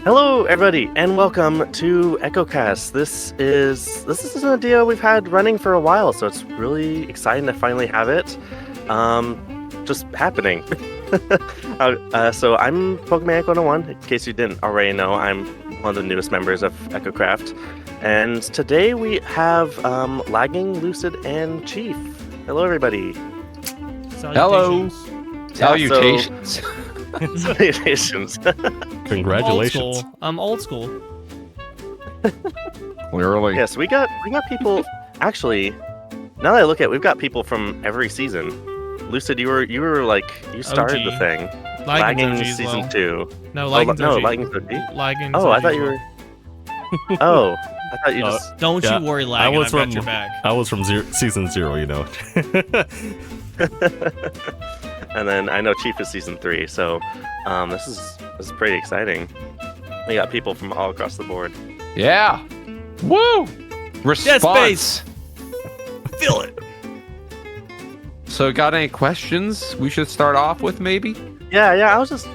Hello, everybody, and welcome to Echocast. This is an idea we've had running for a while, so it's really exciting to finally have it just happening. So I'm Pokemaniac 101. In case you didn't already know, I'm one of the newest members of Echocraft, and today we have Lagging, Lucid, and Chief. Hello, everybody. Hello. Salutations. Salutations. Congratulations. I'm old school. Clearly. Yes, we got people. Actually, now that I look at it, we've got people from every season. Lucid, you started the thing. Lagging OG as season well. 2. No, Lagging's OG. Lagging's OG. Lagging's Oh, I OG thought as you well. were. Oh, I thought you just. Don't Yeah, you worry, Lagging. I've got your back. I was from season 0, you know. And then I know Chief is season 3, so this is pretty exciting. We got people from all across the board. Yeah. Woo! Response. Feel it. So, got any questions we should start off with, maybe? Yeah. I was just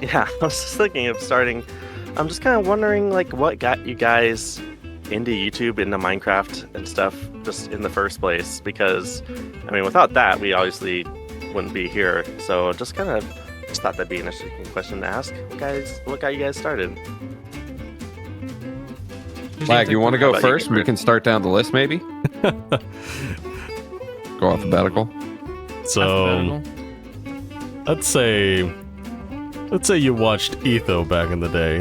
thinking of starting. I'm just kind of wondering, like, what got you guys into YouTube, into Minecraft and stuff, just in the first place? Because, I mean, without that, we obviously wouldn't be here. So, just thought that'd be an interesting question to ask. What got you guys started? Lag, you want to go How about you, first? We Gabriel? can start down the list, maybe? Go alphabetical. So let's say you watched Etho back in the day,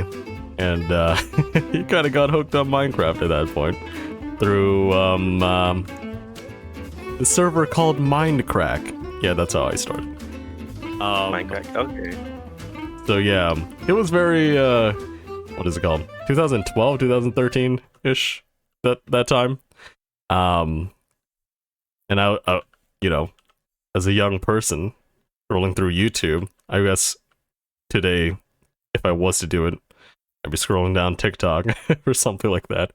and you kind of got hooked on Minecraft at that point through the server called Mindcrack. Yeah, that's how I started. Minecraft. Okay. So yeah, it was very what is it called? 2012, 2013 ish. That time. And I you know, as a young person scrolling through YouTube, I guess today, if I was to do it, I'd be scrolling down TikTok or something like that.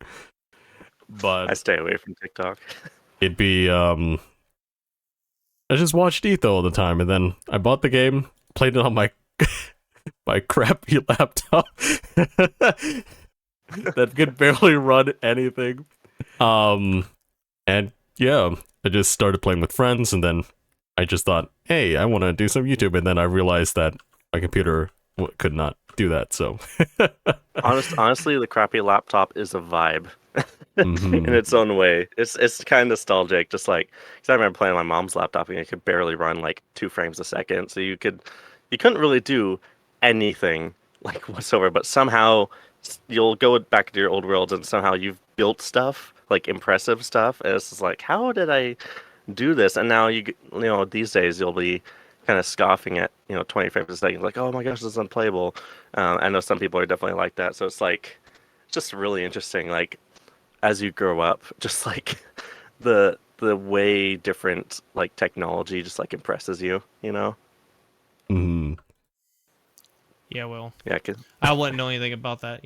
But I stay away from TikTok. it'd be I just watched Etho all the time, and then I bought the game, played it on my my crappy laptop that could barely run anything. And yeah, I just started playing with friends, and then I just thought, hey, I want to do some YouTube, and then I realized that my computer could not do that. So Honestly, the crappy laptop is a vibe. Mhm. In its own way. It's kind of nostalgic, just like, because I remember playing on my mom's laptop and it could barely run like 2 frames a second, so you couldn't really do anything like whatsoever. But somehow you'll go back to your old worlds and somehow you've built stuff, like impressive stuff, and it's just like, how did I do this? And now you know, these days you'll be kind of scoffing at 20 frames a second, like, oh my gosh, this is unplayable. I know some people are definitely like that, so it's like just really interesting, like, as you grow up, just like the way different like technology just like impresses you, you know? Mhm. Yeah, well, Yeah, 'cause I wouldn't know anything about that.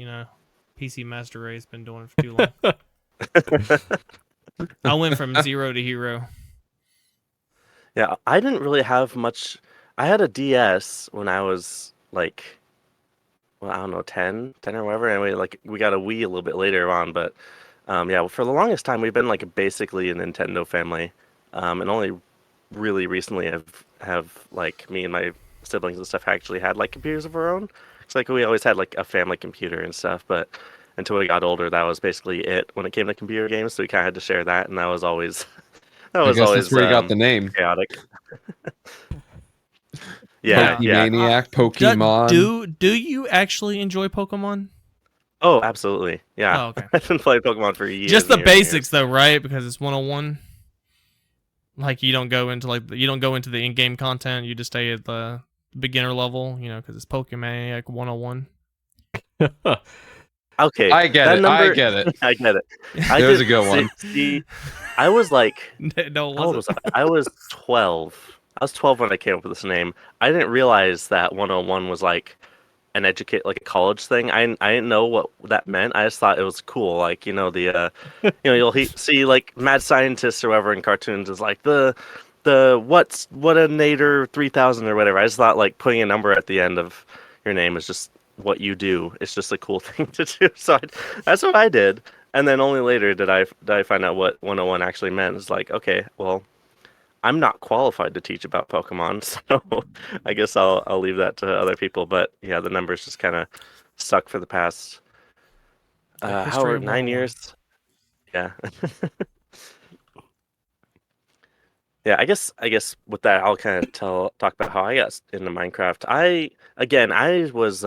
PC Master Race's been doing it for too long. I went from 0 to hero. yeah, I didn't really have much. I had a DS when I was like, well, I don't know, 10 or whatever. Anyway, like we got a Wii a little bit later on, but yeah, for the longest time we've been like basically a Nintendo family, and only really recently have like me and my siblings and stuff actually had like computers of our own. It's like we always had like a family computer and stuff, but until we got older, that was basically it when it came to computer games. So we kind of had to share that, and that was always that I was guess always that's where you got the name. chaotic. Yeah, yeah. Pokemaniac, Pokemon. Do you actually enjoy Pokemon? Oh, absolutely. Yeah. Oh, okay. I've been playing Pokemon for years. Just the and years and years. basics, though, right? Because it's 101. Like you don't go into the in-game content. You just stay at the beginner level, because it's Pokemaniac 101. Okay. I get that it. number- I get it. I get it. It was a good one. See, I was like, No, it how old wasn't. was I? I was 12. I was 12 when I came up with this name. I didn't realize that 101 was like like a college thing. I didn't know what that meant. I just thought it was cool. Like, the you'll see like mad scientists or whatever in cartoons is like the what a nader 3000 or whatever. I just thought like putting a number at the end of your name is just what you do. It's just a cool thing to do. So that's what I did. And then only later did I find out what 101 actually meant. It's like, okay, well, I'm not qualified to teach about Pokemon, so I guess I'll leave that to other people. But yeah, the numbers just kind of stuck for the past history of 9 101. years. Yeah. Yeah, I guess with that I'll kind of talk about how I got into Minecraft. I was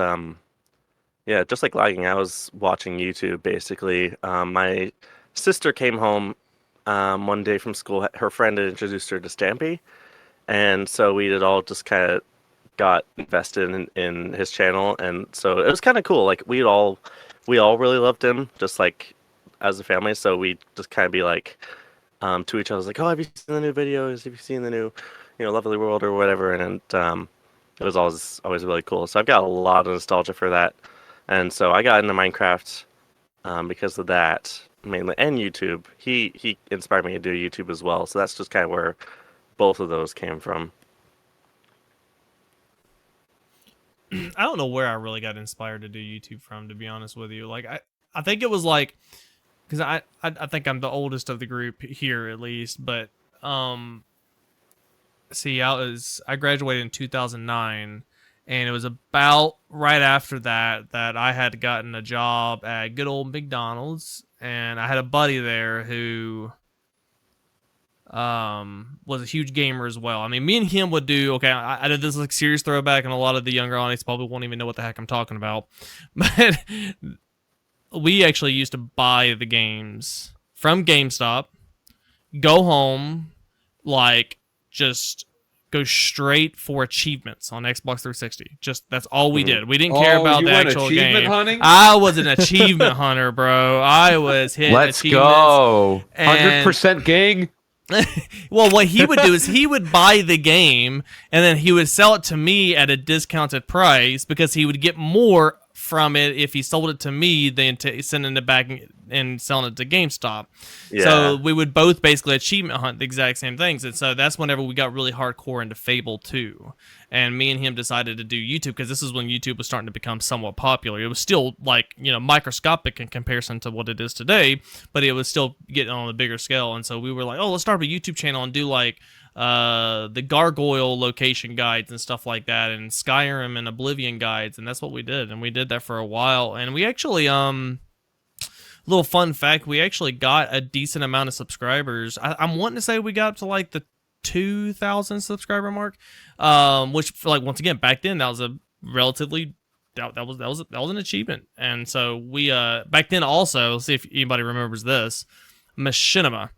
yeah, just like lagging, I was watching YouTube basically. My sister came home one day from school. Her friend had introduced her to Stampy, and so we had all just kind of got invested in his channel, and so it was kind of cool. Like we all really loved him, just like as a family. So we just kind of be like to each other, like, "Oh, have you seen the new videos? Have you seen the new, Lovely World or whatever?" And it was always really cool. So I've got a lot of nostalgia for that, and so I got into Minecraft because of that mainly, and YouTube. He inspired me to do YouTube as well. So that's just kind of where both of those came from. I don't know where I really got inspired to do YouTube from, to be honest with you. Like I think it was like, because I think I'm the oldest of the group here at least, but see, I graduated in 2009, and it was about right after that I had gotten a job at good old McDonald's, and I had a buddy there who was a huge gamer as well. I mean, me and him would do, okay, I did this like serious throwback, and a lot of the younger audience probably won't even know what the heck I'm talking about, but we actually used to buy the games from GameStop, go home, like just go straight for achievements on Xbox 360. Just that's all we did. We didn't care about the actual achievement game. hunting? I was an achievement hunter, bro. I was hitting Let's achievements. go. And- 100% gang. Well, what he would do is he would buy the game and then he would sell it to me at a discounted price because he would get more from it if he sold it to me than sending it back and selling it to GameStop. Yeah. So we would both basically achievement hunt the exact same things. And so that's whenever we got really hardcore into Fable 2. And me and him decided to do YouTube because this is when YouTube was starting to become somewhat popular. It was still like, microscopic in comparison to what it is today, but it was still getting on a bigger scale. And so we were like, oh, let's start a YouTube channel and do like the gargoyle location guides and stuff like that, and Skyrim and Oblivion guides, and that's what we did. And we did that for a while, and we actually little fun fact, we actually got a decent amount of subscribers. I'm wanting to say we got up to like the 2,000 subscriber mark, which like once again back then that was a relatively that was an achievement. And so we back then also, let's see if anybody remembers this, Machinima.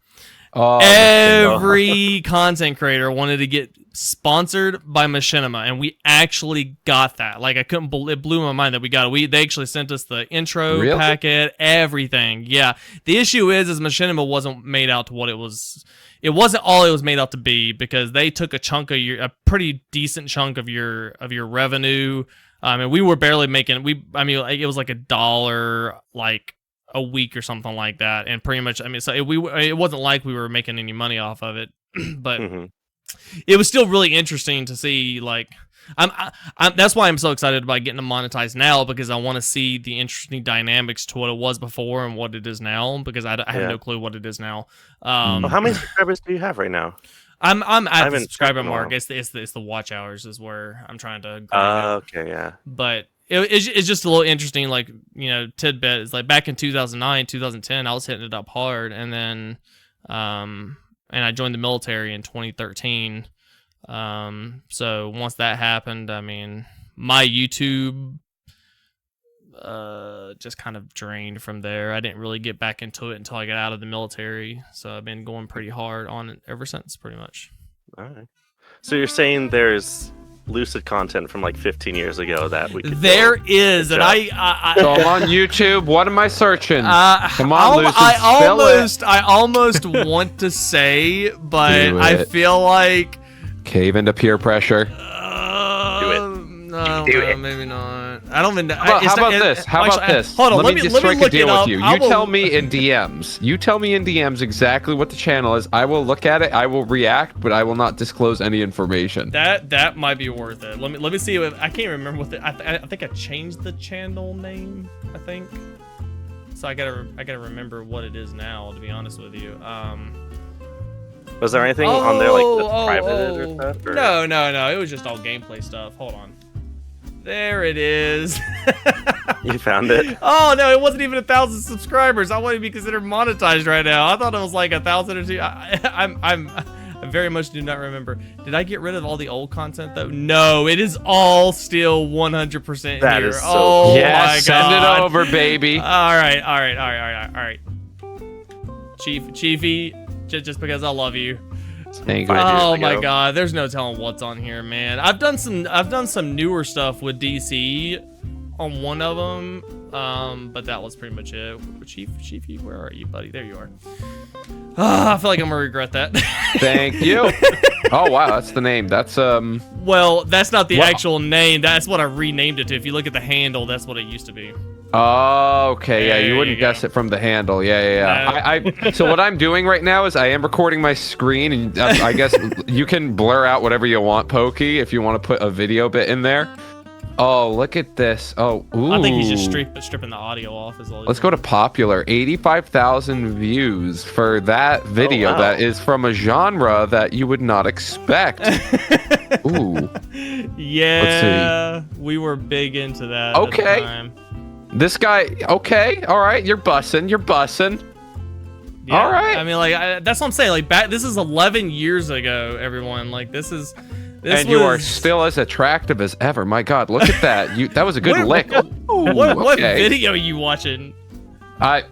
Oh, Every content creator wanted to get sponsored by Machinima, and we actually got that. Like, I couldn't believe it, blew my mind that we got it. They actually sent us the intro Really? packet, everything. Yeah. The issue is Machinima wasn't made out to what it was. It wasn't all it was made out to be, because they took a pretty decent chunk of your revenue. And we were barely making. It was like $1 like a week or something like that, and pretty much, so it wasn't like we were making any money off of it, but it was still really interesting to see. Like, that's why I'm so excited about getting to monetize now, because I want to see the interesting dynamics to what it was before and what it is now, because I have no clue what it is now. Well, how many subscribers do you have right now? I'm at the haven't subscriber checked in a mark. while. It's the watch hours is where I'm trying to grind it. Okay, yeah. But it's just a little interesting, like, tidbit. It's like back in 2009, 2010, I was hitting it up hard, and then, and I joined the military in 2013. So once that happened, my YouTube just kind of drained from there. I didn't really get back into it until I got out of the military. So I've been going pretty hard on it ever since, pretty much. All right. So you're saying there's Lucid content from like 15 years ago that we could There is, and So I'm on YouTube. What am I searching? Come on, Lucid, I almost want to say, but Do I it. feel like Cave into peer pressure. do it. No, Do it. maybe not. I don't even. How about this? How about this? Hold on. Let me just strike a look deal it up. with you. You tell me in DMs. You tell me in DMs exactly what the channel is. I will look at it. I will react, but I will not disclose any information. That might be worth it. Let me see. I can't remember what I think I changed the channel name. I think. So I gotta remember what it is now. To be honest with you. Was there anything on there like that's private or stuff? Or? No. It was just all gameplay stuff. Hold on. There it is. You found it? Oh no, it wasn't even 1,000 subscribers. I want to be considered monetized right now. I thought it was like 1,000 or 2. I very much do not remember. Did I get rid of all the old content though? No, it is all still 100% That here. is so oh cool. Yeah, my send god. it over, baby. All right. Chiefy, just because I love you. Thank you. Oh my god, there's no telling what's on here, man. I've done some newer stuff with DC on one of them, but that was pretty much it. Chiefy, where are you, buddy? There you are. I feel like I'm gonna regret that. Thank you. Oh wow, that's the name. That's Well, that's not the Wow. actual name. That's what I renamed it to. If you look at the handle, that's what it used to be. Oh, okay. Yeah, There you wouldn't you go. guess it from the handle. Yeah. So what I'm doing right now is I am recording my screen, and I guess you can blur out whatever you want, Pokey, if you want to put a video bit in there. Oh, look at this. Oh, ooh. I think he's just stripping the audio off. Is all. Let's go to popular. 85,000 views for that video wow. that is from a genre that you would not expect. Ooh. Yeah, we were big into that. Okay. At the time. This guy, okay, all right, you're bussing. Yeah, All right. I mean, like, that's what I'm saying. Like, this is 11 years ago, everyone. Like, this And you are still as attractive as ever. My God, look at that. That was a good lick. Ooh, What okay. video are you watching?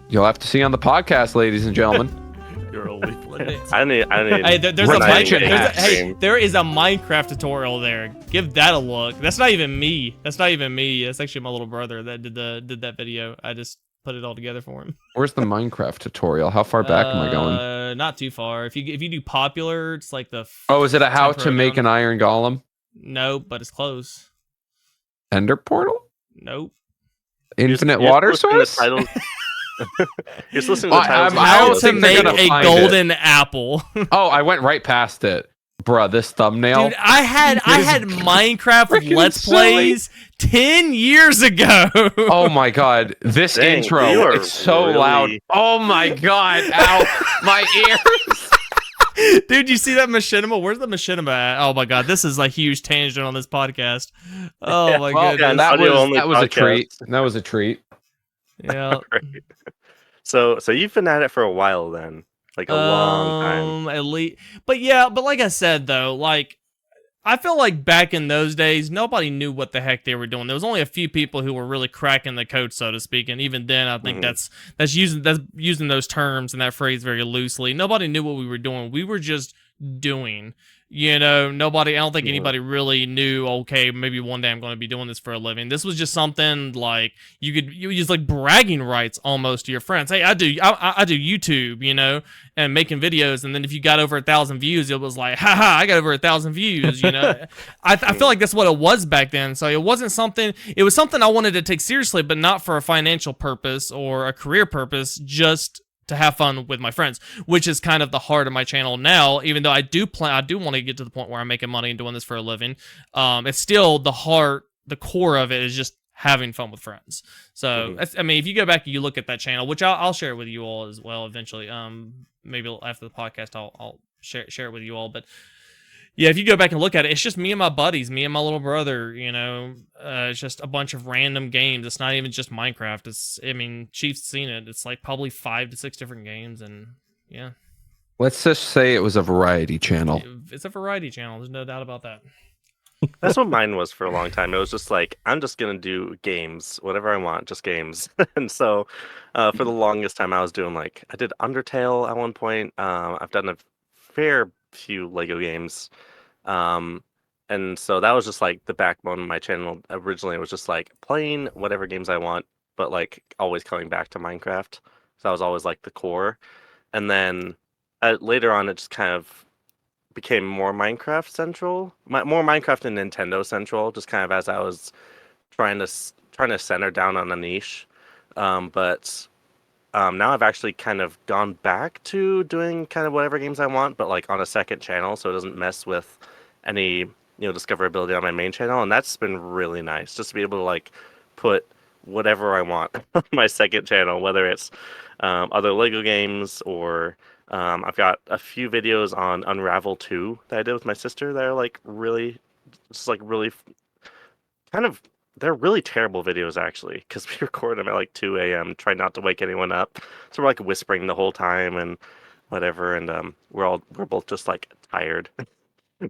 You'll have to see on the podcast, ladies and gentlemen. You're a weak link. I need. Hey, there's a Retention Minecraft. hack. Hey, there is a Minecraft tutorial there. Give that a look. That's not even me. That's actually my little brother that did that video. I just put it all together for him. Where's the Minecraft tutorial? How far back am I going? Not too far. If you do popular, it's like the. Oh, is it a how to program. make an iron golem? Nope, but it's close. Ender portal? Nope. Infinite You're water supposed to source? the titles- You're listening to Well, the titles. I How don't to think they're make gonna a find golden apple. Oh, I went right past it. Bruh, this thumbnail. Dude, I had Minecraft freaking Let's silly. Plays 10 years ago. Oh my God, this Dang, intro, you are it's so really- loud. Oh my God, ow, my ears. Dude, you see that machinima? Where's the machinima at? Oh my god, this is a huge tangent on this podcast. Oh my Well, goodness. audio-only that was a podcast. treat. That was a treat. Yeah. Great. So you've been at it for a while then, like a long time. At least, but like I said though, like I feel like back in those days, nobody knew what the heck they were doing. There was only a few people who were really cracking the code, so to speak, and even then, I think that's using those terms and that phrase very loosely. Nobody knew what we were doing. We were just doing. You know, I don't think anybody really knew, okay, maybe one day I'm going to be doing this for a living. This was just something like you use like bragging rights almost to your friends. Hey, I do YouTube, you know, and making videos. And then if you got over 1,000 views, it was like, haha, I got over 1,000 views, you know. I feel like that's what it was back then. So it was something I wanted to take seriously, but not for a financial purpose or a career purpose, just to have fun with my friends, which is kind of the heart of my channel now. Even though I do want to get to the point where I'm making money and doing this for a living, it's still the core of it is just having fun with friends. So I mean, if you go back and you look at that channel, which I'll share it with you all as well eventually. Maybe after the podcast, I'll share it with you all. But yeah, if you go back and look at it, it's just me and my buddies, me and my little brother, you know, it's just a bunch of random games. It's not even just Minecraft. Chief's seen it. It's like probably 5 to 6 different games. And yeah, Let's just say it was a variety channel. it's a variety channel. There's no doubt about that. That's what mine was for a long time. It was just like, I'm just going to do games, whatever I want, just games. And so for the longest time, I was doing I did Undertale at one point. I've done a fair few Lego games. And so that was just like the backbone of my channel. Originally, it was just like playing whatever games I want, but like always coming back to Minecraft. So that was always like the core. And then later on, it just kind of became more Minecraft central, more Minecraft and Nintendo central, just kind of as I was trying trying to center down on a niche, but now I've actually kind of gone back to doing kind of whatever games I want, but like on a second channel, so it doesn't mess with any discoverability on my main channel, and that's been really nice just to be able to like put whatever I want on my second channel, whether it's other Lego games or I've got a few videos on Unravel 2 that I did with my sister that are like really, just like really kind of, they're really terrible videos actually, because we record them at like 2 a.m. Try not to wake anyone up, so we're like whispering the whole time and whatever, and we're both just like tired,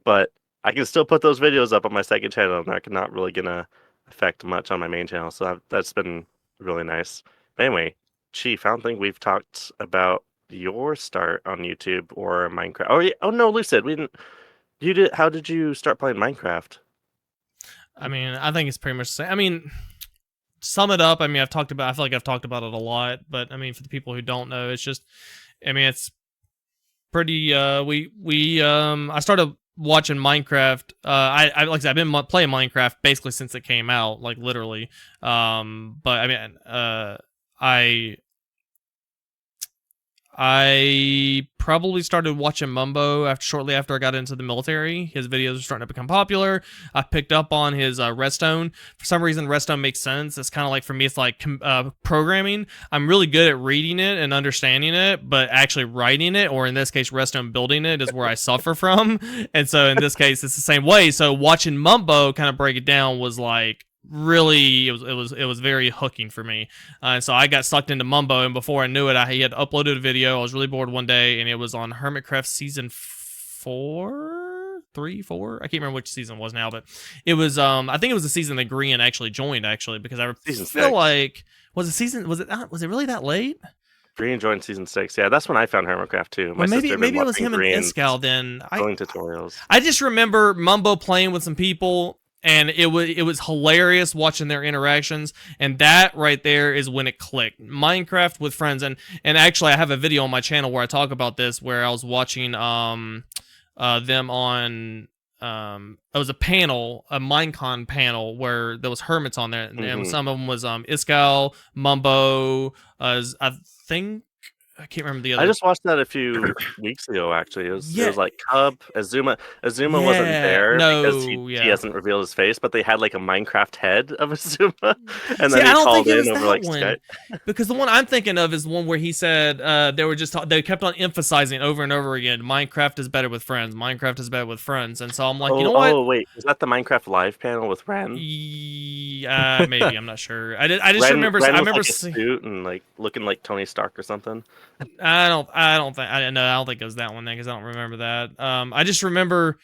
but I can still put those videos up on my second channel, and they're not really gonna affect much on my main channel, so that's been really nice. But anyway, Chief, I don't think we've talked about your start on YouTube or Minecraft. Oh yeah, oh no, Lucid, we didn't. You did. How did you start playing Minecraft? I mean, I think it's pretty much the same. I mean, sum it up. I mean, I feel like I've talked about it a lot, but I mean, for the people who don't know, it's just, I mean, it's pretty. I started watching Minecraft. I like I said, I've been playing Minecraft basically since it came out, like literally. But I mean, I probably started watching Mumbo shortly after I got into the military. His videos were starting to become popular. I picked up on his Redstone. For some reason, Redstone makes sense. It's kind of like, for me, it's like programming. I'm really good at reading it and understanding it, but actually writing it, or in this case, Redstone building it, is where I suffer from. And so in this case, it's the same way. So watching Mumbo kind of break it down was like, really, it was very hooking for me, and so I got sucked into Mumbo, and before I knew it, he had uploaded a video. I was really bored one day, and it was on Hermitcraft season 4, 3, 4. I can't remember which season it was now, but it was I think it was the season that Grian actually joined, because I Season feel 6. like was it really that late? Grian joined season 6. Yeah, that's when I found Hermitcraft too. Well, maybe it was him and Iskal then. Going tutorials. I just remember Mumbo playing with some people, and it was hilarious watching their interactions, and that right there is when it clicked. Minecraft with friends, and actually I have a video on my channel where I talk about this, where I was watching them on it was a panel, a Minecon panel, where there was hermits on there, and some of them was Iskal, Mumbo, I think. I can't remember the other. I just watched that a few weeks ago, actually. It was like Cub, Azuma. Azuma wasn't there because he hasn't revealed his face, but they had like a Minecraft head of Azuma, and then he called in over like Skype. Because the one I'm thinking of is the one where he said they kept on emphasizing over and over again, Minecraft is better with friends. Minecraft is better with friends, and so I'm like, you know what? Oh wait, is that the Minecraft live panel with Ren? Maybe, I'm not sure. I just Ren, remember. Ren I remember like a suit and like looking like Tony Stark or something. I don't think it was that one then, because I don't remember that. I just remember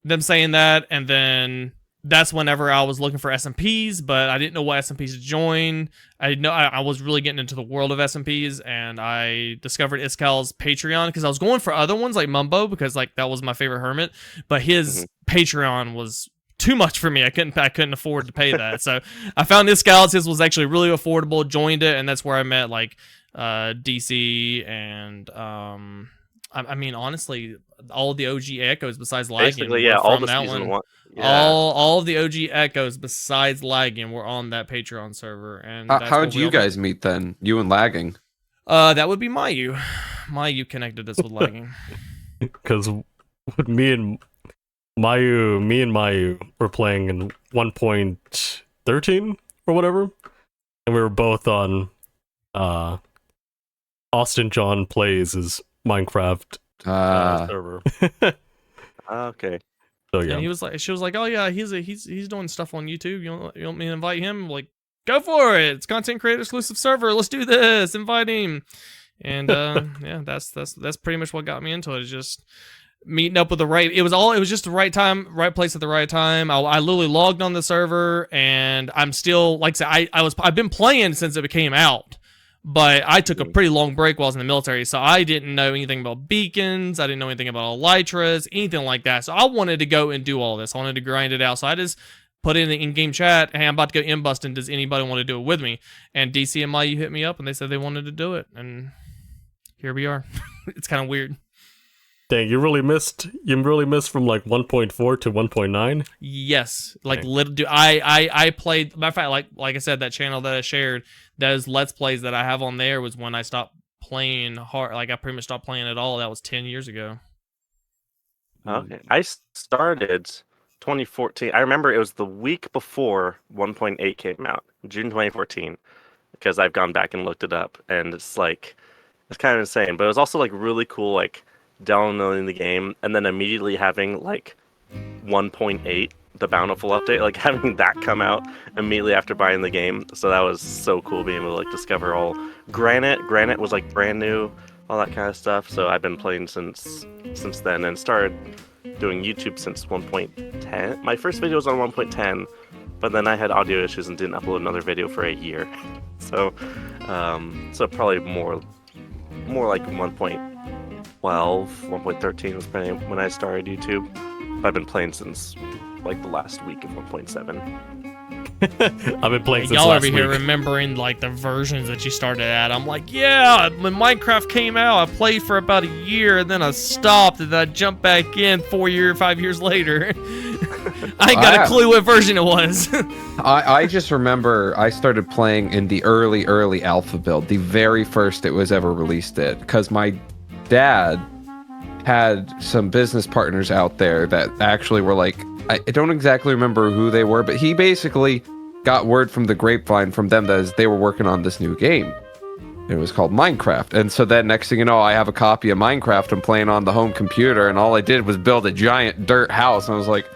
them saying that, and then that's whenever I was looking for SMPs, but I didn't know what SMPs to join. I didn't know I was really getting into the world of SMPs, and I discovered Iskal's Patreon, because I was going for other ones like Mumbo, because like that was my favorite hermit, but his Patreon was too much for me. I couldn't afford to pay that. So I found Iskal's. His was actually really affordable, joined it, and that's where I met like DC and I mean, honestly, all of the OG Echoes besides Lagging. Basically, yeah, all the season one. Yeah. All of the OG Echoes besides Lagging were on that Patreon server. And how did you guys meet then? You and Lagging? That would be Mayu. Mayu connected us with Lagging. Because me and Mayu were playing in 1.13 or whatever, and we were both on Austin John Plays' Minecraft server. Okay. So yeah, and she was like, oh yeah, he's doing stuff on YouTube. You want me to invite him? I'm like, go for it. It's content creator exclusive server. Let's do this. Invite him. And yeah, that's pretty much what got me into it. It's just meeting up with the right. It was just the right time, right place at the right time. I literally logged on the server, and I'm still, like I said, I've been playing since it came out. But I took a pretty long break while I was in the military, so I didn't know anything about beacons. I didn't know anything about elytras, anything like that. So I wanted to go and do all this. I wanted to grind it out. So I just put in the in-game chat, hey, I'm about to go in-busting. Does anybody want to do it with me? And DC and Mayu hit me up, and they said they wanted to do it. And here we are. It's kind of weird. Dang, you really missed from like 1.4 to 1.9. Yes, like Dang. I played. Matter of fact, like I said, that channel that I shared, those Let's Plays that I have on there was when I stopped playing hard. Like I pretty much stopped playing at all. That was 10 years ago. Okay. I started 2014. I remember it was the week before 1.8 came out, June 2014, because I've gone back and looked it up, and it's kind of insane. But it was also like really cool, like downloading the game and then immediately having like 1.8, the Bountiful update, like having that come out immediately after buying the game. So that was so cool being able to like discover all Granite. Granite was like brand new, all that kind of stuff. So I've been playing since then and started doing YouTube since 1.10. My first video was on 1.10, but then I had audio issues and didn't upload another video for a year. So probably more like 1.12, 1.13 was probably when I started YouTube. I've been playing since like the last week of 1.7. I've been playing since Y'all last over here week. remembering like the versions that you started at. I'm like, yeah, when Minecraft came out, I played for about a year and then I stopped and then I jumped back in 5 years later. I ain't got a clue what version it was. I just remember I started playing in the early alpha build, the very first it was ever released it, because my dad had some business partners out there that actually were like, I don't exactly remember who they were, but he basically got word from the grapevine from them that they were working on this new game. It was called Minecraft. And so then next thing you know, I have a copy of Minecraft I'm playing on the home computer, and all I did was build a giant dirt house. And I was like,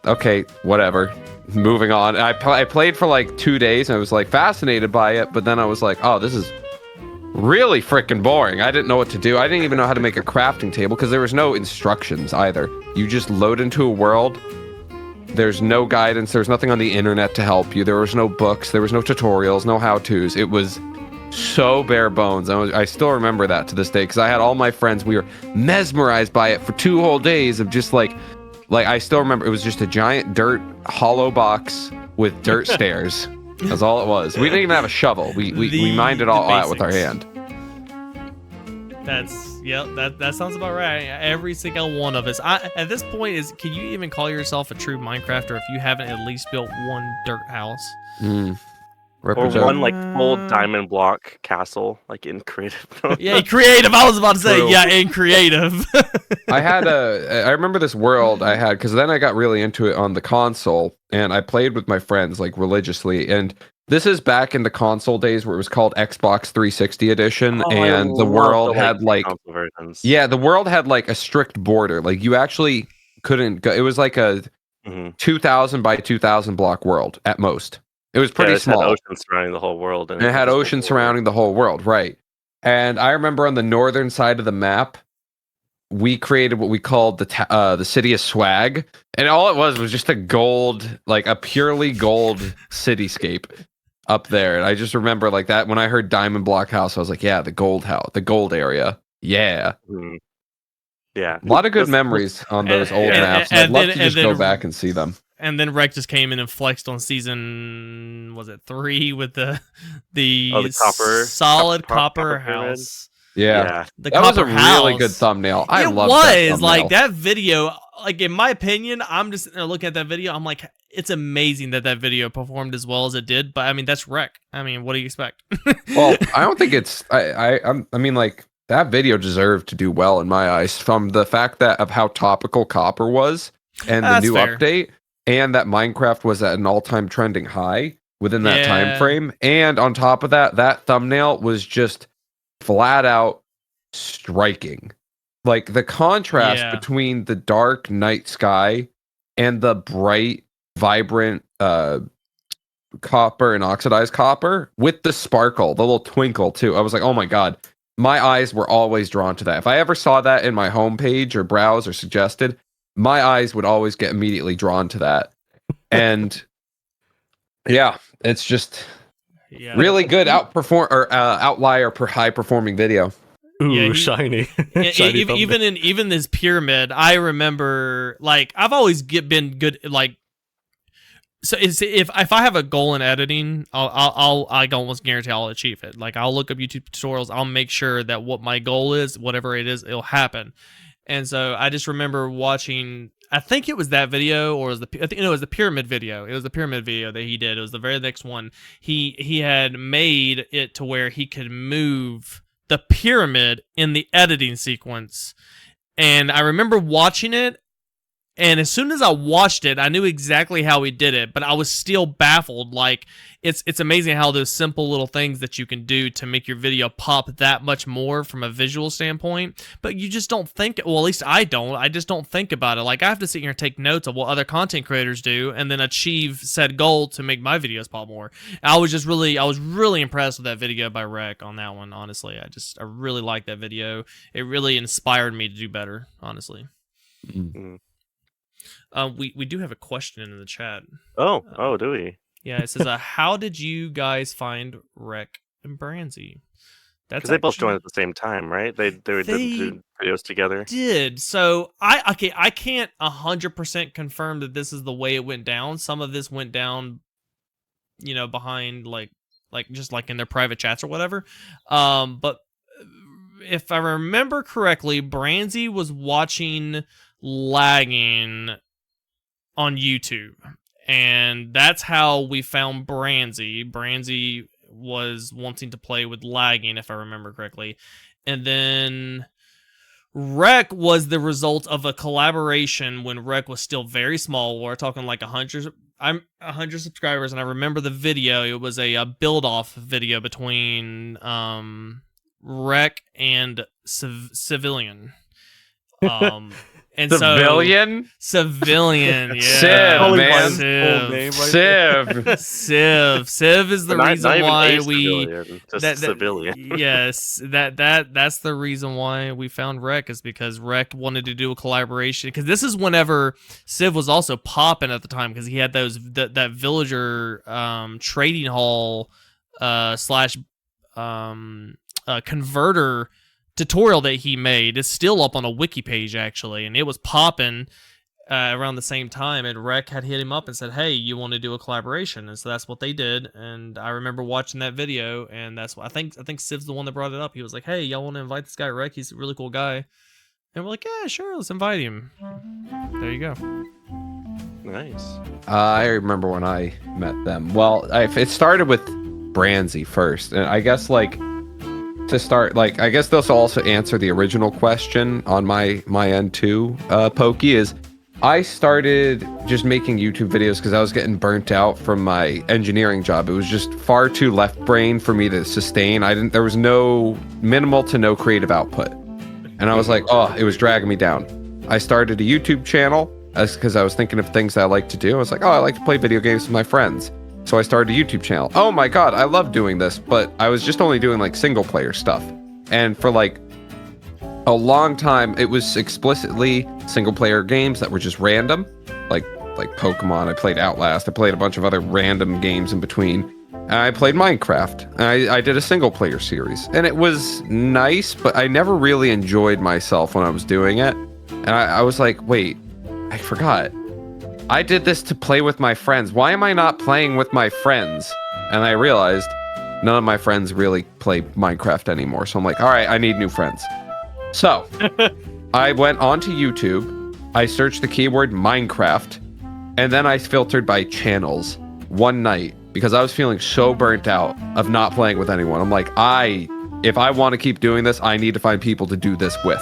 okay, whatever. Moving on. I played for like 2 days and I was like fascinated by it, but then I was like, oh, this is really freaking boring. I didn't know what to do. I didn't even know how to make a crafting table because there was no instructions either. You just load into a world. There's no guidance. There's nothing on the internet to help you. There was no books. There was no tutorials, no how-tos. It was so bare bones. I still remember that to this day because I had all my friends. We were mesmerized by it for 2 whole days of just like I still remember it was just a giant dirt hollow box with dirt stairs. That's all it was. We didn't even have a shovel. We mined it all out with our hand. That sounds about right. Every single one of us. At this point, can you even call yourself a true Minecrafter if you haven't at least built one dirt house? Or one like full diamond block castle, like in creative mode. Yeah, creative. I was about to say, True. yeah, in creative. I remember this world I had because then I got really into it on the console and I played with my friends like religiously. And this is back in the console days where it was called Xbox 360 edition, and the world had like, yeah, the world had like a strict border. Like you actually couldn't go. It was like a 2,000 by 2,000 block world at most. It was pretty small. It had ocean surrounding the whole world. And it had ocean surrounding the whole world, right. And I remember on the northern side of the map, we created what we called the city of swag. And all it was just a gold, like a purely gold cityscape up there. And I just remember like that when I heard Diamond Block House, I was like, yeah, the gold house, the gold area. Yeah. Yeah. A lot of good memories on those old maps. I'd love to just go back and see them. And then Rec just came in and flexed on season, was it 3 with the copper, solid copper house. Yeah. The that was a house. really good thumbnail. I love that like that video. Like in my opinion, I'm just looking at that video. I'm like, it's amazing that video performed as well as it did. But I mean, that's Rec. I mean, what do you expect? Well, I don't think it's. I mean, like that video deserved to do well in my eyes from the fact that of how topical copper was and the new update. And that Minecraft was at an all-time trending high within that time frame. And on top of that, that thumbnail was just flat out striking. Like the contrast between the dark night sky and the bright, vibrant copper and oxidized copper with the sparkle, the little twinkle too. I was like, oh my God. My eyes were always drawn to that. If I ever saw that in my homepage or browse or suggested, my eyes would always get immediately drawn to that. And yeah, it's just really good outlier per high performing video. Ooh, shiny. Shiny even this pyramid, I remember like I've always been good like so if I have a goal in editing, I can almost guarantee I'll achieve it. Like I'll look up YouTube tutorials, I'll make sure that what my goal is, whatever it is, it'll happen. And so I just remember watching. I think it was that video, or I think it was the pyramid video. It was the pyramid video that he did. It was the very next one. He had made it to where he could move the pyramid in the editing sequence. And I remember watching it, and as soon as I watched it, I knew exactly how he did it, but I was still baffled. Like, it's amazing how those simple little things that you can do to make your video pop that much more from a visual standpoint, but you just don't think, well, at least I don't. I just don't think about it. Like, I have to sit here and take notes of what other content creators do and then achieve said goal to make my videos pop more. I was really impressed with that video by Rec on that one, honestly. I really liked that video. It really inspired me to do better, honestly. Mm. We do have a question in the chat. Oh, do we? Yeah, it says, how did you guys find Rec and Branzy? Because they both joined at the same time, right? They did videos together. Did. So I can't 100% confirm that this is the way it went down. Some of this went down, behind like just like in their private chats or whatever. But if I remember correctly, Branzy was watching lagging on YouTube, and that's how we found Branzy. Branzy was wanting to play with lagging, if I remember correctly, and then Rec was the result of a collaboration when Rec was still very small. We're talking like 100 subscribers, and I remember the video. It was a build-off video between Rec and Civilian. And Civilian? Civilian, yeah. Civ, man. Civ is the reason why we civilian. Yes, that's the reason why we found Rec, is because Rec wanted to do a collaboration, because this is whenever Civ was also popping at the time, because he had that villager trading hall slash converter tutorial that he made. Is still up on a wiki page, actually, and it was popping around the same time, and Rec had hit him up and said, hey, you want to do a collaboration? And so that's what they did, and I remember watching that video, and that's what I think Civ's the one that brought it up. He was like, hey, y'all want to invite this guy Rec? He's a really cool guy. And we're like, yeah, sure, let's invite him. There you go. Nice. I remember when I met them. Well, it started with Branzy first, and I guess to start, I guess this will also answer the original question on my end too, Pokey, is I started just making YouTube videos because I was getting burnt out from my engineering job. It was just far too left brain for me to sustain. There was minimal to no creative output. And I was like, oh, it was dragging me down. I started a YouTube channel because I was thinking of things that I like to do. I was like, oh, I like to play video games with my friends. So I started a YouTube channel. Oh my god, I love doing this, but I was just only doing single player stuff. And for a long time, it was explicitly single player games that were just random, like Pokemon. I played Outlast. I played a bunch of other random games in between. And I played Minecraft. And I did a single player series, and it was nice, but I never really enjoyed myself when I was doing it. And I was like, wait, I forgot. I did this to play with my friends. Why am I not playing with my friends? And I realized none of my friends really play Minecraft anymore. So I'm like, all right, I need new friends. So I went onto YouTube. I searched the keyword Minecraft, and then I filtered by channels one night because I was feeling so burnt out of not playing with anyone. I'm like, if I want to keep doing this, I need to find people to do this with.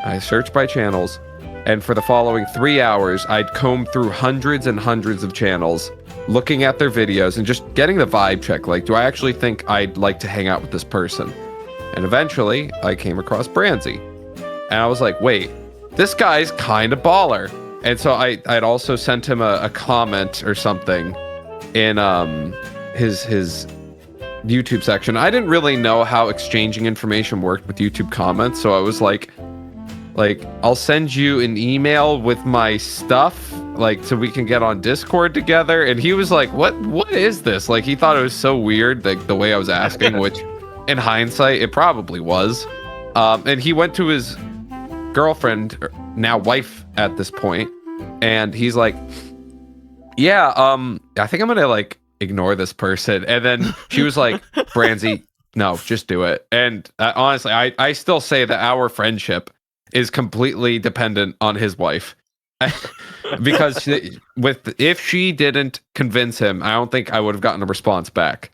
I searched by channels. And for the following 3 hours, I'd comb through hundreds and hundreds of channels, looking at their videos and just getting the vibe check. Do I actually think I'd like to hang out with this person? And eventually, I came across Branzy. And I was like, wait, this guy's kind of baller. And so I'd also sent him a comment or something in his YouTube section. I didn't really know how exchanging information worked with YouTube comments, so I was like, I'll send you an email with my stuff, so we can get on Discord together. And he was like, what is this? He thought it was so weird, the way I was asking, which in hindsight, it probably was. And he went to his girlfriend, now wife at this point, and he's like, yeah, I think I'm gonna ignore this person. And then she was like, Branzy, no, just do it. And honestly, I still say that our friendship is completely dependent on his wife. Because if she didn't convince him, I don't think I would have gotten a response back.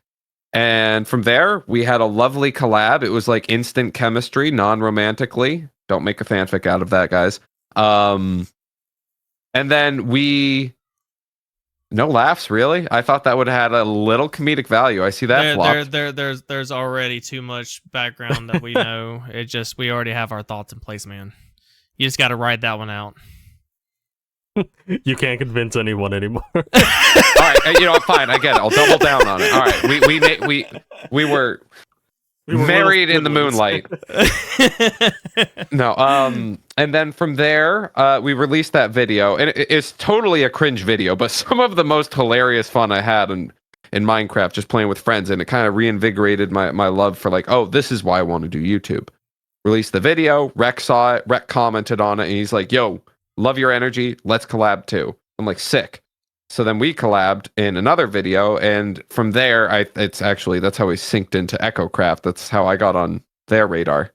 And from there, we had a lovely collab. It was like instant chemistry, non-romantically. Don't make a fanfic out of that, guys. And then no laughs, really. I thought that would have had a little comedic value. I see that flopped. There's already too much background that we know. We already have our thoughts in place, man. You just got to ride that one out. You can't convince anyone anymore. All right, fine. I get it. I'll double down on it. All right, we were married in the moonlight. No, and then from there, we released that video, and it's totally a cringe video, but some of the most hilarious fun I had in Minecraft, just playing with friends, and it kind of reinvigorated my love for like, oh, this is why I want to do YouTube. Released the video, Rec saw it, Rec commented on it, and he's like, yo, love your energy, let's collab too. I'm like, sick. So then we collabed in another video, and from there, that's how we synced into Echocraft. That's how I got on their radar,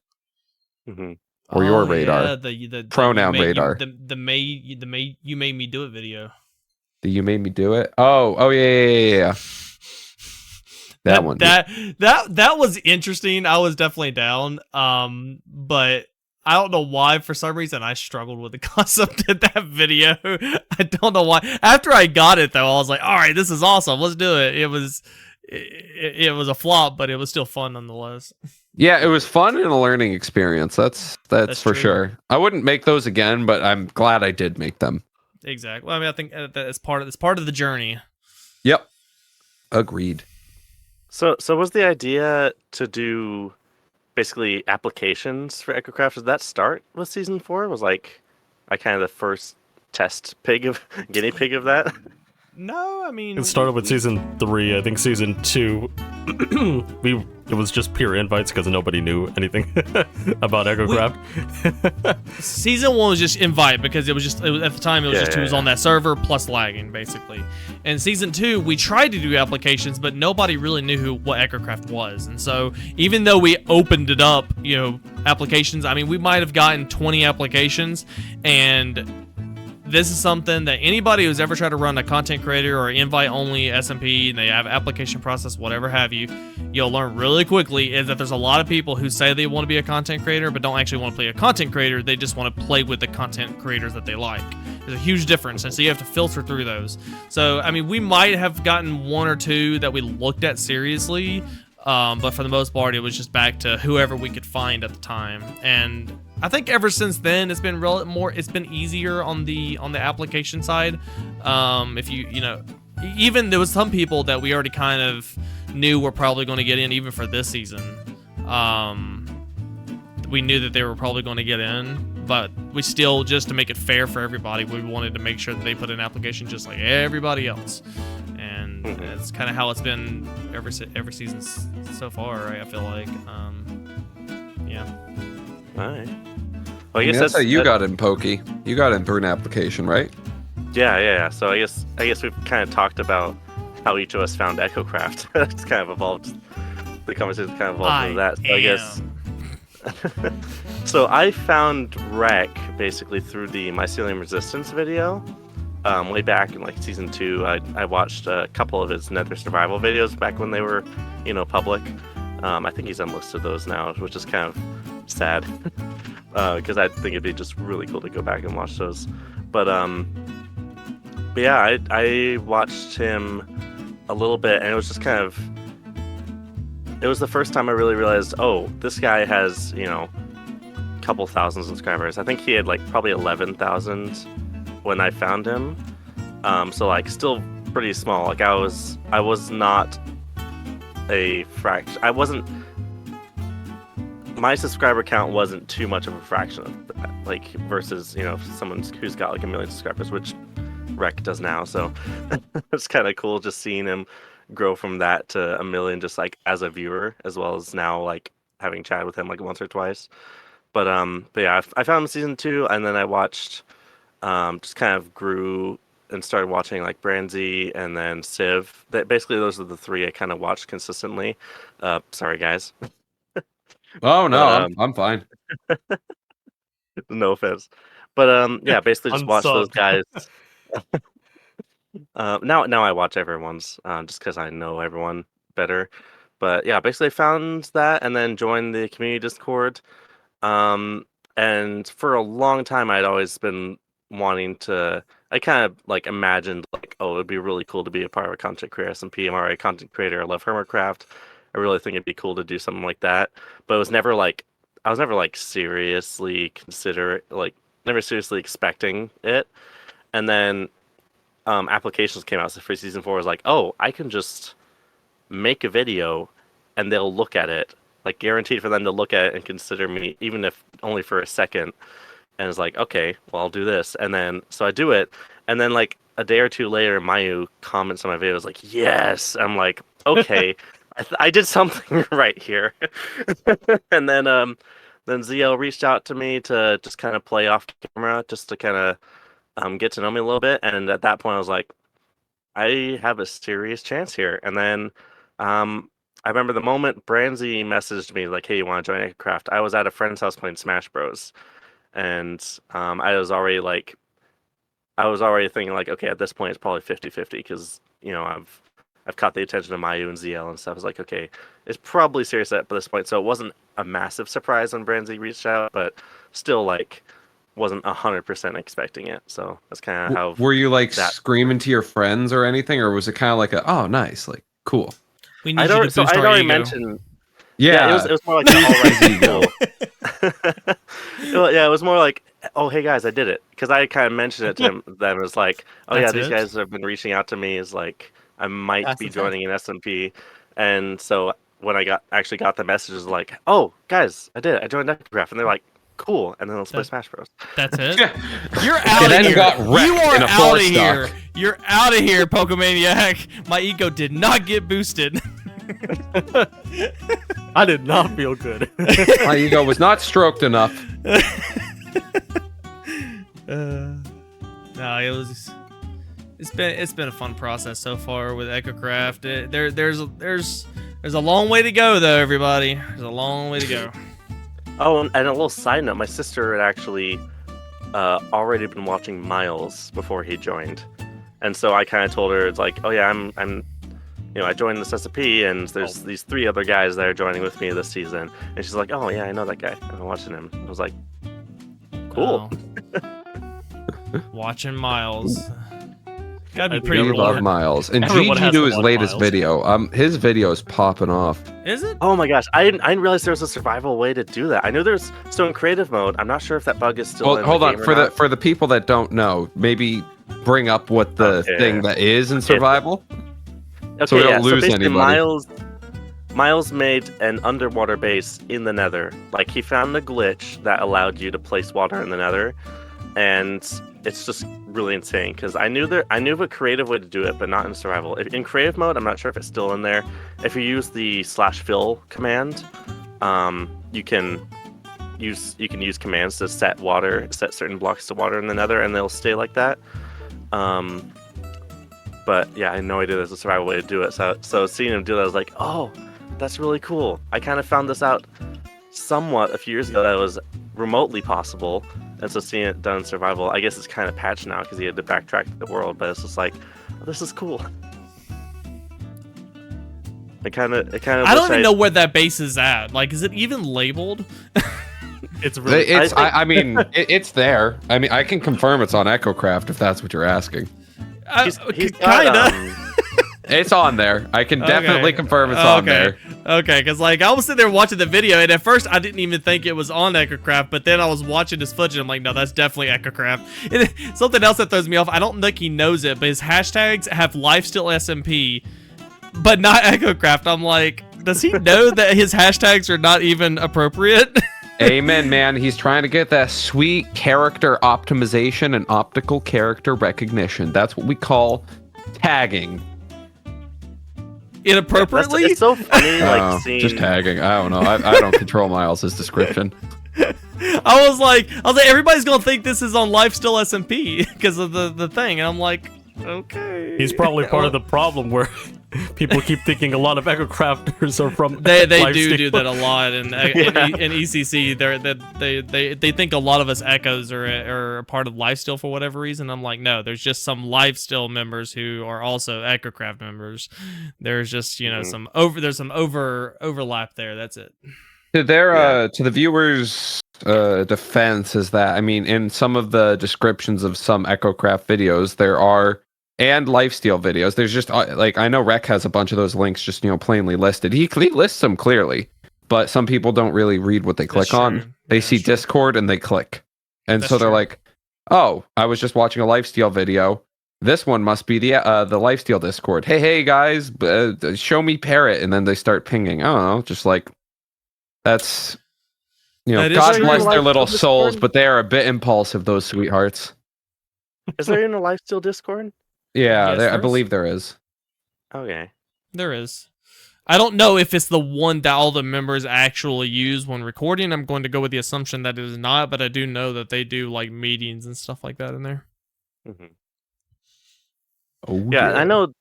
or your radar. Yeah, the pronoun radar. You made me do it video. You made me do it. Oh yeah. That one. That was interesting. I was definitely down. But I don't know why, for some reason, I struggled with the concept of that video. I don't know why. After I got it, though, I was like, all right, this is awesome. Let's do it. It was a flop, but it was still fun nonetheless. Yeah, it was fun and a learning experience. That's for true. Sure. I wouldn't make those again, but I'm glad I did make them. Exactly. Well, I mean, I think that's part of the journey. Yep. Agreed. So was the idea to do basically applications for Echocraft? Did that start with season 4? Was like I kind of the first guinea pig of that? No, I mean, It started with season 3. I think season 2, it was just pure invites because nobody knew anything about Echocraft. Season 1 was just invite because it was at the time it was just who was on that server plus lagging basically. And season 2 we tried to do applications, but nobody really knew what Echocraft was. And so even though we opened it up, applications, I mean, we might have gotten 20 applications, and this is something that anybody who's ever tried to run a content creator or invite-only SMP, and they have application process, whatever have you, you'll learn really quickly is that there's a lot of people who say they want to be a content creator, but don't actually want to play a content creator. They just want to play with the content creators that they like. There's a huge difference, and so you have to filter through those. So, I mean, we might have gotten 1 or 2 that we looked at seriously, but for the most part, it was just back to whoever we could find at the time. And I think ever since then, it's been it's been easier on the application side. If even there was some people that we already kind of knew were probably going to get in, even for this season. We knew that they were probably going to get in, but we still, just to make it fair for everybody, we wanted to make sure that they put in an application just like everybody else. And that's kind of how it's been every season so far, right? I feel like, yeah. All right. Well, I guess that's how you got in, Pokey. You got in through an application, right? Yeah. So I guess we've kind of talked about how each of us found Echocraft. It's kind of evolved. The conversation kind of evolved into that. So I guess. So I found Rec basically through the Mycelium Resistance video. Way back in like season 2, I watched a couple of his Nether survival videos back when they were, public. I think he's unlisted those now, which is kind of sad. Because I think it'd be just really cool to go back and watch those. But yeah, I watched him a little bit, and it was just kind of, it was the first time I really realized, oh, this guy has, a couple thousand subscribers. I think he had like probably 11,000 when I found him. So like still pretty small. Like I was not a fraction. My subscriber count wasn't too much of a fraction of that, like versus someone who's got like 1 million subscribers, which Rec does now. So it's kind of cool just seeing him grow from that to 1 million, just like as a viewer, as well as now like having chatted with him like once or twice. But yeah, I found him in season 2, and then I watched, just kind of grew and started watching like Branzy and then Civ. Basically those are the 3 I kind of watched consistently. Sorry guys. Oh no, I'm fine. No offense. But yeah, basically just watch those Unsub. guys. Now I watch everyone's just because I know everyone better. But yeah, basically found that and then joined the community Discord. Um, and for a long time, I'd always been wanting to. I kind of like imagined like, oh, it'd be really cool to be a part of a content creator SMP. I'm already a content creator. I love Hermitcraft. I really think it'd be cool to do something like that. But it was never like I was never like seriously never seriously expecting it. And then applications came out. So for season 4, I was like, oh, I can just make a video, and they'll look at it. Like guaranteed for them to look at it and consider me, even if only for a second. And it's like, okay, well, I'll do this. And then so I do it, and then like a day or two later, Mayu comments on my video, was like, yes. I'm like, okay, I did something right here. And then ZL reached out to me to just kind of play off camera, just to kind of get to know me a little bit. And at that point, I was like, I have a serious chance here. And then I remember the moment Branzy messaged me like, hey, you want to join Echocraft? I was at a friend's house playing Smash Bros. And I was already thinking like, okay, at this point it's probably 50-50 because, you know, I've caught the attention of Mayu and ZL and stuff. I was like, okay, it's probably serious at this point. So it wasn't a massive surprise when Branzy reached out, but still like wasn't 100% expecting it. So that's kind of how. Were you like screaming to your friends or anything, or was it kind of like a, oh, nice, like cool? We need you to boost our ego. Mentioned. Yeah, it was more like alright ego. Yeah, it was more like, oh hey guys, I did it, because I kind of mentioned it to them. It was like, oh yeah, these guys have been reaching out to me. Is like I might be joining an SMP, and so when I actually got the messages like, oh guys, I did it. I joined Echocraft, and they're like, cool, and then let's play Smash Bros. That's it. You're out of here. You are out of here. You're out of here, Pokemaniac. My ego did not get boosted. I did not feel good. My ego was not stroked enough. No, it's been a fun process so far with Echocraft. There's a long way to go though, everybody. There's a long way to go. Oh, and a little side note: my sister had actually already been watching Miles before he joined, and so I kind of told her, it's like, oh yeah, I'm I joined this SMP, and there's these 3 other guys that are joining with me this season, and she's like, oh yeah, I know that guy. I've been watching him. I was like, cool. Oh. Watching Miles. Gotta be pretty We love Miles. And GG to his latest video. His video is popping off. Is it? Oh my gosh, I didn't realize there was a survival way to do that. I knew there's still in creative mode. I'm not sure if that bug is still. Well, hold on, for the people that don't know, maybe bring up what the thing that is in survival. Okay, so we don't lose anybody. Miles made an underwater base in the Nether. Like, he found a glitch that allowed you to place water in the Nether, and it's just really insane. Because I knew of a creative way to do it, but not in survival. In creative mode, I'm not sure if it's still in there. If you use the /fill command, you can use commands to set certain blocks to water in the Nether, and they'll stay like that. But yeah, I had no idea there's a survival way to do it. So seeing him do that, I was like, oh, that's really cool. I kind of found this out somewhat a few years ago that it was remotely possible. And so seeing it done in survival, I guess it's kind of patched now because he had to backtrack the world. But it's just like, oh, this is cool. It kind of. I don't even know where that base is at. Like, is it even labeled? It's really. I mean, it's there. I mean, I can confirm it's on Echocraft if that's what you're asking. He's kinda. It's on there. I can definitely confirm it's on there. Okay, because like I was sitting there watching the video, and at first I didn't even think it was on Echocraft, but then I was watching his footage, and I'm like, no, that's definitely Echocraft. And something else that throws me off, I don't think he knows it, but his hashtags have Lifesteal SMP, but not Echocraft. I'm like, does he know that his hashtags are not even appropriate? Amen, man. He's trying to get that sweet character optimization and optical character recognition. That's what we call tagging. Inappropriately? It's so funny, like seeing... just tagging. I don't know. I don't control Miles' description. I was like, everybody's gonna think this is on Lifesteal SMP because of the thing, and I'm like, okay. He's probably part of the problem where People keep thinking a lot of Echocrafters are from. They Lifesteal. do that a lot in ECC. They think a lot of us Echoes are a part of Lifesteal for whatever reason. I'm like, no, there's just some Lifesteal members who are also Echocraft members. There's just some overlap there. That's it. To their to the viewers' defense is that, I mean, in some of the descriptions of some Echocraft videos, there are, and Lifesteal videos, there's just like, I know Rec has a bunch of those links just plainly listed. He lists them clearly, but some people don't really read what they click on. They see Discord and they click, and so they're like, oh, I was just watching a Lifesteal video. This one must be the Lifesteal Discord. Hey guys, show me Parrot, and then they start pinging. I don't know, just like, that's, God bless their little souls, but they are a bit impulsive, those sweethearts. Is there even a Lifesteal Discord? Yeah, Yes, I believe there is. Okay. There is. I don't know if it's the one that all the members actually use when recording. I'm going to go with the assumption that it is not, but I do know that they do like meetings and stuff like that in there. Mm-hmm. Oh, Yeah, I know.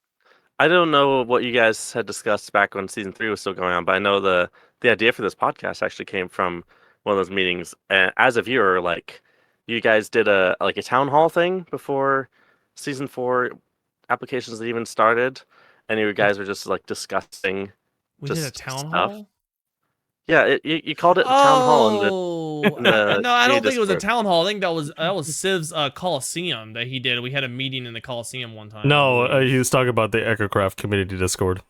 I don't know what you guys had discussed back when season 3 was still going on, but I know the idea for this podcast actually came from one of those meetings. And as a viewer, like, you guys did a town hall thing before season 4 applications that even started, and you guys were just like discussing. We just did a town stuff. hall. Yeah, you called it town hall in the No, I don't think it was a Discord. town hall. I think that was Civ's Coliseum that he did. We had a meeting in the Coliseum one time. No, he was talking about the Echocraft community Discord.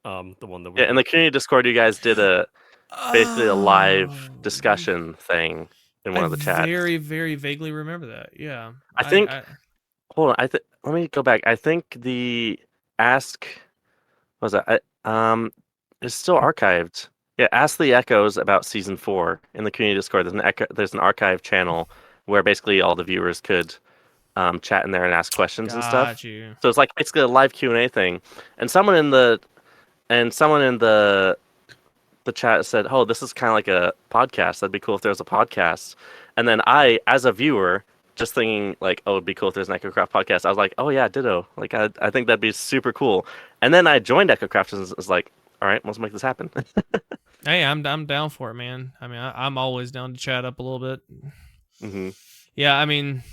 The one that we. Yeah, in the community Discord, you guys did basically a live discussion thing in one of the chats. Very, very vaguely remember that. Yeah, I think. Hold on. Let me go back. I think the ask what was that? It's still archived. Yeah, ask the Echoes about season 4 in the community Discord. There's an archive channel where basically all the viewers could chat in there and ask questions and stuff. You. So it's like basically a live Q&A thing. And someone in the chat said, "Oh, this is kind of like a podcast. That'd be cool if there was a podcast." And then I, as a viewer, just thinking like, "Oh, it'd be cool if there's an Echocraft podcast." I was like, "Oh yeah, ditto. Like I think that'd be super cool." And then I joined Echocraft and was like, "All right, let's make this happen." Hey, I'm down for it, man. I mean, I'm always down to chat up a little bit. Mm-hmm. Yeah, I mean,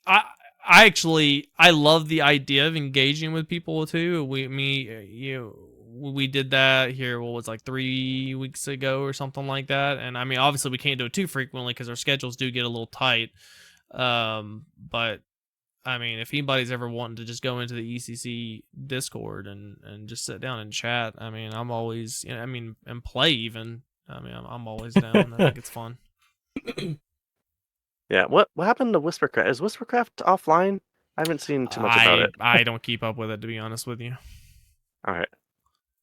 I love the idea of engaging with people too. We did that here. What was like 3 weeks ago or something like that. And I mean, obviously we can't do it too frequently because our schedules do get a little tight. But I mean, if anybody's ever wanting to just go into the ECC Discord and just sit down and chat, I mean, I'm always, and play even. I mean, I'm always down. I think it's fun. Yeah. What happened to Whispercraft? Is Whispercraft offline? I haven't seen too much about it. I don't keep up with it, to be honest with you. All right.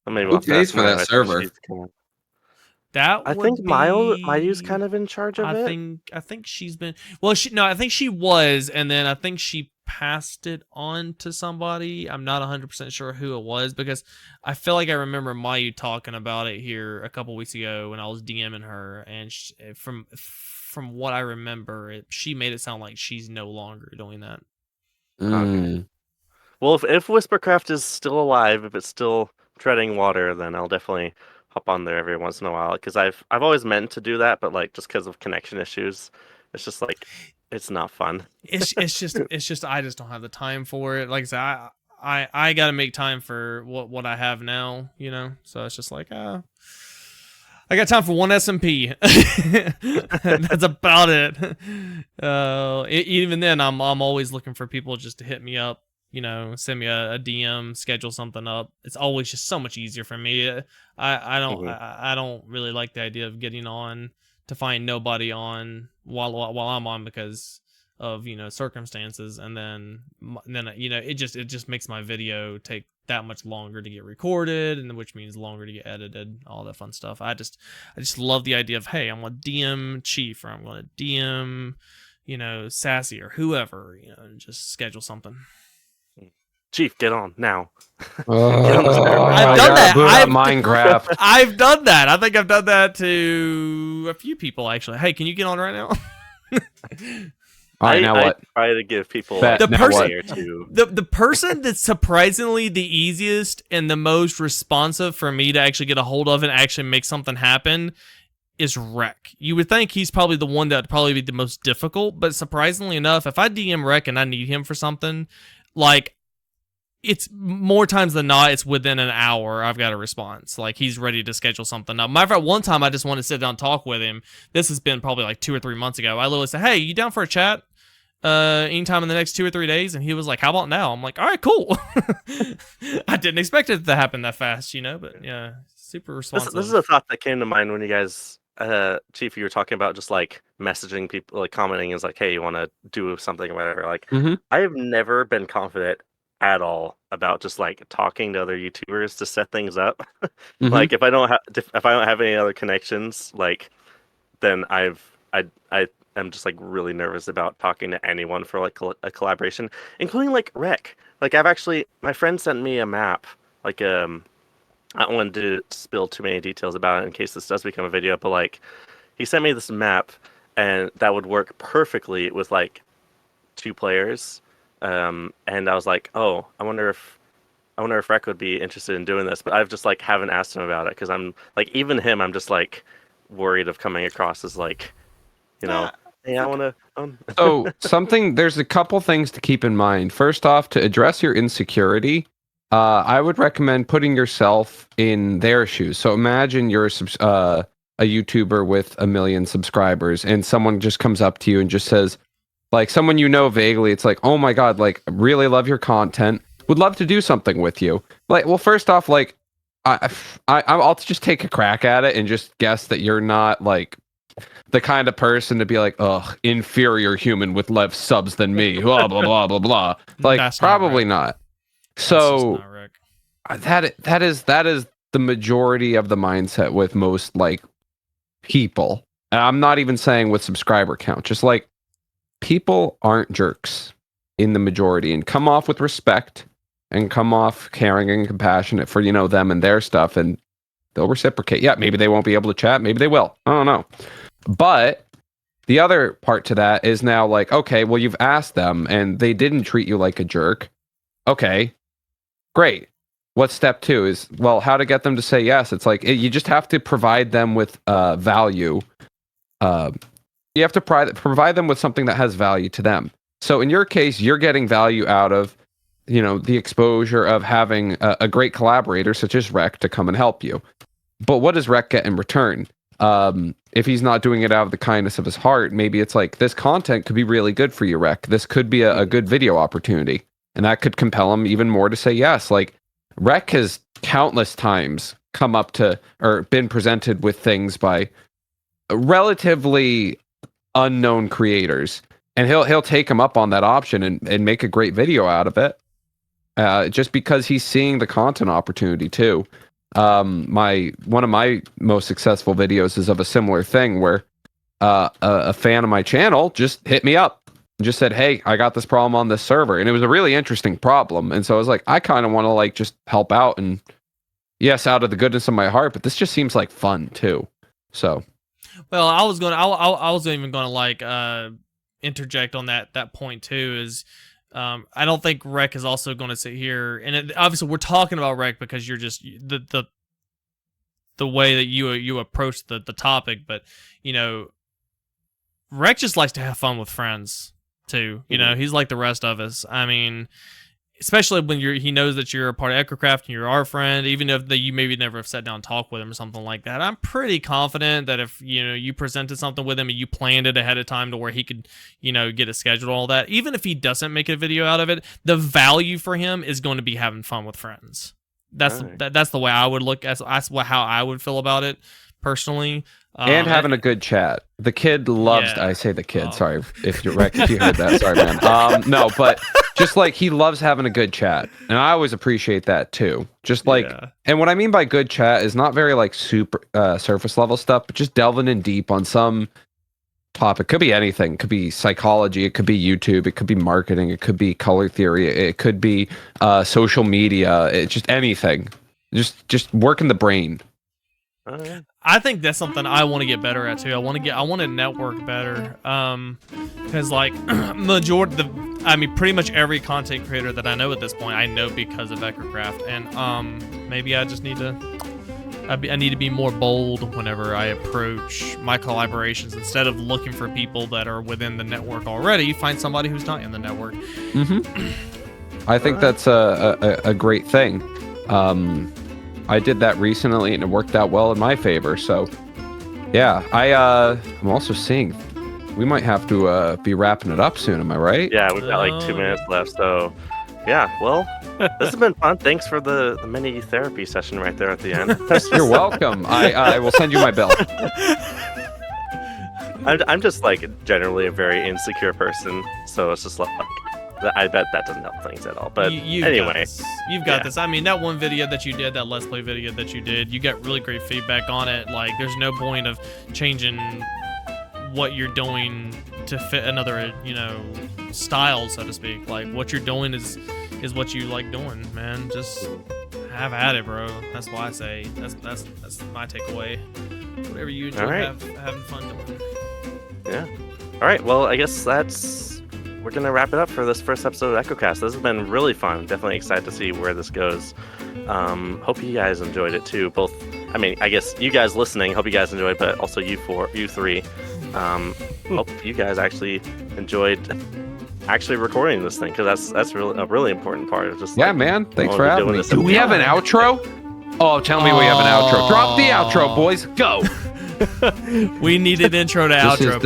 Maybe Who pays for that server? I think Mayu's kind of in charge of it. I think she's been. Well, I think she was, and then I think she passed it on to somebody. I'm not 100% sure who it was because I feel like I remember Mayu talking about it here a couple weeks ago when I was DMing her, and from what I remember, she made it sound like she's no longer doing that. Okay. Well, if Whispercraft is still alive, if it's still treading water, then I'll definitely hop on there every once in a while because I've always meant to do that, but like just because of connection issues, it's just like it's not fun. It's just I just don't have the time for it. Like I said, I got to make time for what I have now, So it's just like I got time for one SMP. That's about it. Even then, I'm always looking for people just to hit me up. Send me a DM, schedule something up. It's always just so much easier for me. I don't really like the idea of getting on to find nobody on while I'm on because of circumstances, and then it just makes my video take that much longer to get recorded, and which means longer to get edited, all that fun stuff. I just love the idea of, hey, I'm gonna DM Chief or I'm gonna DM Sassy or whoever, and just schedule something. Chief, get on now. I've done that. Minecraft. I've done that. I think I've done that to a few people actually. Hey, can you get on right now? All right, now what? I try to give people Bet. like The a person- day or two. The person that's surprisingly the easiest and the most responsive for me to actually get a hold of and actually make something happen is Rec. You would think he's probably the one that would probably be the most difficult, but surprisingly enough, if I DM Rec and I need him for something, like, it's more times than not, it's within an hour I've got a response. Like, he's ready to schedule something up. Matter of fact, one time I just wanted to sit down and talk with him. This has been probably like 2 or 3 months ago. I literally said, hey, you down for a chat anytime in the next 2 or 3 days? And he was like, how about now? I'm like, all right, cool. I didn't expect it to happen that fast, but yeah, super responsive. This is a thought that came to mind when you guys, Chief, you were talking about just like messaging people, like commenting is like, hey, you want to do something or whatever. Like, I have never been confident at all about just like talking to other YouTubers to set things up. Like, if I don't have any other connections, like, then I am just like really nervous about talking to anyone for like a collaboration, including like Rec. Like, my friend sent me a map, like I don't want to spill too many details about it in case this does become a video, but like, he sent me this map and that would work perfectly with like 2 players. And I was like, oh, I wonder if Rec would be interested in doing this, but I've just like haven't asked him about it because I'm like, even him, I'm just like worried of coming across as like, hey, I want to. So there's a couple things to keep in mind. First off, to address your insecurity, I would recommend putting yourself in their shoes. So imagine you're a YouTuber with 1 million subscribers, and someone just comes up to you and just says, like, someone vaguely, it's like, oh my god, like, really love your content, would love to do something with you. Like, well, first off, like, I'll just take a crack at it and just guess that you're not like the kind of person to be like, ugh, inferior human with less subs than me, blah blah blah blah blah. Like, That's probably not. not. So That's just not Rick. that is the majority of the mindset with most like people. And I'm not even saying with subscriber count, just like, people aren't jerks in the majority, and come off with respect and come off caring and compassionate for them and their stuff, and they'll reciprocate. Yeah, maybe they won't be able to chat, maybe they will, I don't know. But the other part to that is now like, okay, well, you've asked them and they didn't treat you like a jerk. Okay, great. What's step 2 is, well, how to get them to say yes. It's like, you just have to provide them with value. You have to provide them with something that has value to them. So in your case, you're getting value out of, the exposure of having a great collaborator such as Rec to come and help you. But what does Rec get in return? If he's not doing it out of the kindness of his heart, maybe it's like, this content could be really good for you, Rec. This could be a good video opportunity. And that could compel him even more to say yes. Like, Rec has countless times come up to, or been presented with things by relatively unknown creators, and he'll take him up on that option and make a great video out of it, just because he's seeing the content opportunity too. One of my most successful videos is of a similar thing where a fan of my channel just hit me up and just said, hey, I got this problem on this server, and it was a really interesting problem, and so I was like, I kind of want to like just help out, and yes, out of the goodness of my heart, but this just seems like fun too. So Well, I was even going to like interject on that point too. Is I don't think Rec is also going to sit here, and obviously we're talking about Rec because you're just the way that you approach the topic, but Rec just likes to have fun with friends too. He's like the rest of us. I mean, especially when he knows that you're a part of Echocraft and you're our friend, even if you maybe never have sat down and talked with him or something like that. I'm pretty confident that if you presented something with him and you planned it ahead of time to where he could get it scheduled, all that, even if he doesn't make a video out of it, the value for him is going to be having fun with friends. That's the way I would look. That's how I would feel about it personally. And having a good chat. The kid loves. Yeah. I say the kid. Sorry if you're Rec, if you heard that. Sorry, man. No, but just like, he loves having a good chat, and I always appreciate that too. Just like, and what I mean by good chat is not very like super surface level stuff, but just delving in deep on some topic. Could be anything. It could be psychology. It could be YouTube. It could be marketing. It could be color theory. It could be social media. It's just anything. Just working the brain. Oh, yeah. I think that's something I want to get better at too. I want to network better. Because like pretty much every content creator that I know at this point, I know because of Echocraft, and maybe I just need to. I need to be more bold whenever I approach my collaborations. Instead of looking for people that are within the network already, find somebody who's not in the network. I think that's a great thing. I did that recently, and it worked out well in my favor. So, yeah, I'm also seeing we might have to be wrapping it up soon. Am I right? Yeah, we've got like 2 minutes left. So, yeah, well, this has been fun. Thanks for the mini therapy session right there at the end. You're welcome. I will send you my bill. I'm just like generally a very insecure person, so it's just like I bet that doesn't help things at all. But anyway, you've got this. I mean, that one video that you did, that Let's Play video that you did, you got really great feedback on it. Like, there's no point of changing what you're doing to fit another, style, so to speak. Like, what you're doing is what you like doing, man. Just have at it, bro. That's why I say that's my takeaway. Whatever you enjoy, having fun doing. Yeah. All right. Well, I guess we're gonna wrap it up for this first episode of Echocast. This has been really fun. Definitely excited to see where this goes. Hope you guys enjoyed it too. Both. I mean, I guess you guys listening. Hope you guys enjoyed, but also you three. Hope you guys actually enjoyed recording this thing, because that's really a really important part of just. Yeah, man. Thanks for having me. Do we have an outro? Oh, tell me we have an outro. Drop the outro, boys. Go. We need an intro to outro.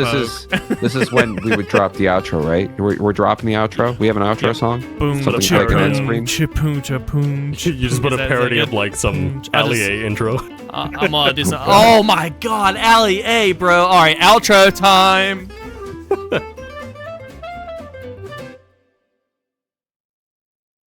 This is when we would drop the outro, right? We're dropping the outro. We have an outro song. Boom, something like an end screen. You just put a parody of like some Ali intro. I'm gonna do some. Oh my God, Ali A, bro! All right, outro time.